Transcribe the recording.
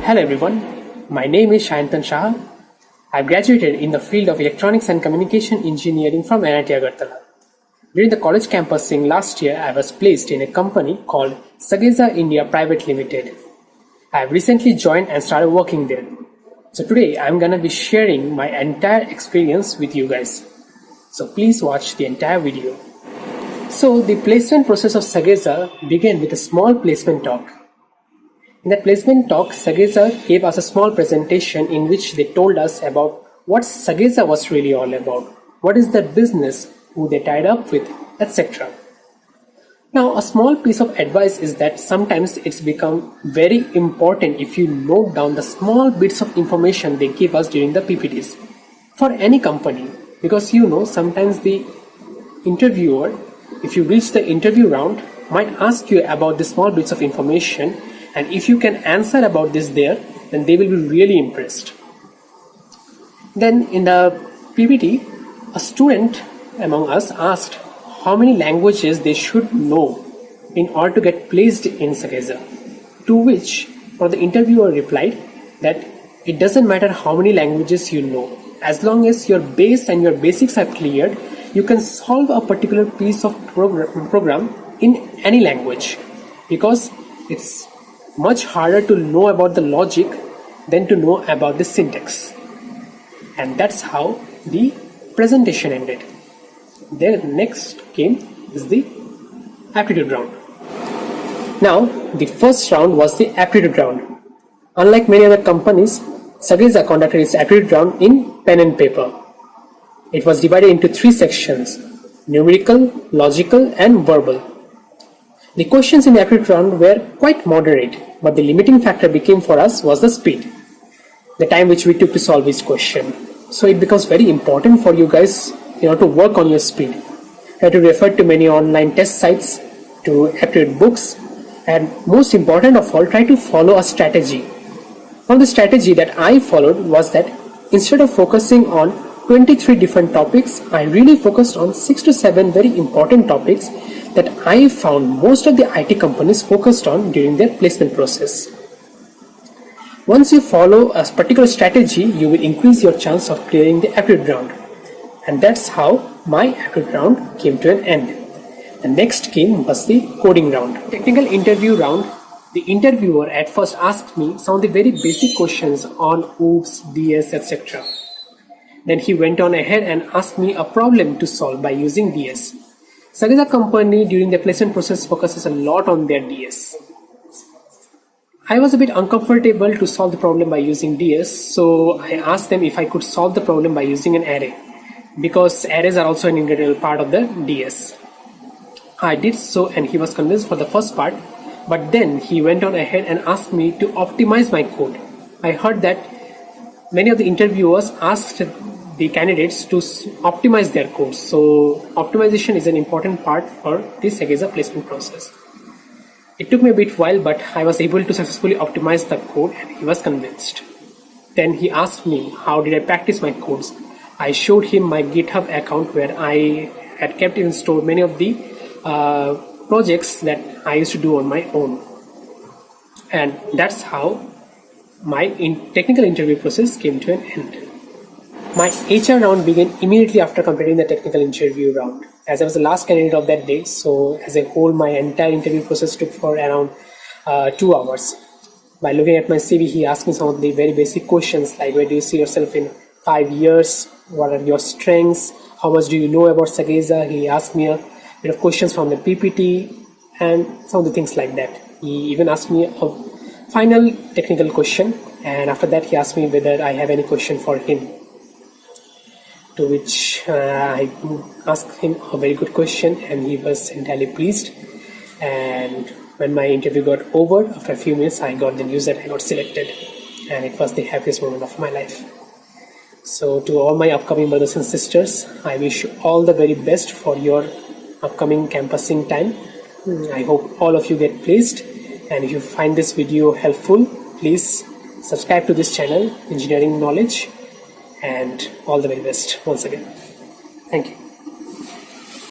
Hello everyone, my name is Sayantan. I graduated in the field of Electronics and Communication Engineering from NIT Agartala. During the college campusing last year, I was placed in a company called Saggezza India Private Limited. I have recently joined and started working there. So today I'm gonna be sharing my entire experience with you guys. So please watch the entire video. So the placement process of Saggezza began with a small placement talk. In that placement talk, Saggezza gave us a small presentation in which they told us about what Saggezza was really all about, what is their business, who they tied up with, etc. Now, a small piece of advice is that sometimes it's become very important if you note down the small bits of information they give us during the PPTs for any company, because sometimes the interviewer, if you reach the interview round, might ask you about the small bits of information. And if you can answer about this there, then they will be really impressed. Then in the PPT, a student among us asked how many languages they should know in order to get placed in Saggezza. To which the interviewer replied that it doesn't matter how many languages you know. As long as your base and your basics are cleared, you can solve a particular piece of program in any language, because it's much harder to know about the logic than to know about the syntax. And that's how the presentation ended. Then next came is the aptitude round. Now, the first round was the aptitude round. Unlike many other companies, Saggezza conducted its aptitude round in pen and paper. It was divided into 3 sections: numerical, logical, and verbal. The questions in the aptitude round were quite moderate, but the limiting factor became for us was the speed, the time which we took to solve each question. So it becomes very important for you guys, to work on your speed. You have to refer to many online test sites, to aptitude books, and most important of all, try to follow a strategy. One of the strategy that I followed was that instead of focusing on 23 different topics, I really focused on 6 to 7 very important topics that I found most of the IT companies focused on during their placement process. Once you follow a particular strategy, you will increase your chance of clearing the aptitude round. And that's how my aptitude round came to an end. The next came was the coding round. Technical interview round, the interviewer at first asked me some of the very basic questions on OOPS, DS, etc. Then he went on ahead and asked me a problem to solve by using DS. Saggezza company during the placement process focuses a lot on their DS. I was a bit uncomfortable to solve the problem by using DS, so I asked them if I could solve the problem by using an array, because arrays are also an integral part of the DS. I did so and he was convinced for the first part, but then he went on ahead and asked me to optimize my code. I heard that many of the interviewers asked the candidates to optimize their code. So optimization is an important part for the Saggezza placement process. It took me a bit while, but I was able to successfully optimize the code and he was convinced. Then he asked me how did I practice my codes. I showed him my GitHub account where I had kept and stored many of the projects that I used to do on my own. And that's how my technical interview process came to an end. My HR round began immediately after completing the technical interview round, as I was the last candidate of that day. So as a whole, my entire interview process took for around 2 hours. By looking at my CV, he asked me some of the very basic questions like, where do you see yourself in 5 years? What are your strengths? How much do you know about Saggezza? He asked me a bit of questions from the PPT and some of the things like that. He even asked me a final technical question, and after that he asked me whether I have any question for him. To which I asked him a very good question and he was entirely pleased. And when my interview got over, after a few minutes I got the news that I got selected, and it was the happiest moment of my life. So to all my upcoming brothers and sisters, I wish you all the very best for your upcoming campusing time. I hope all of you get placed, and if you find this video helpful, please subscribe to this channel, Engineering Knowledge, and all the very best once again. Thank you.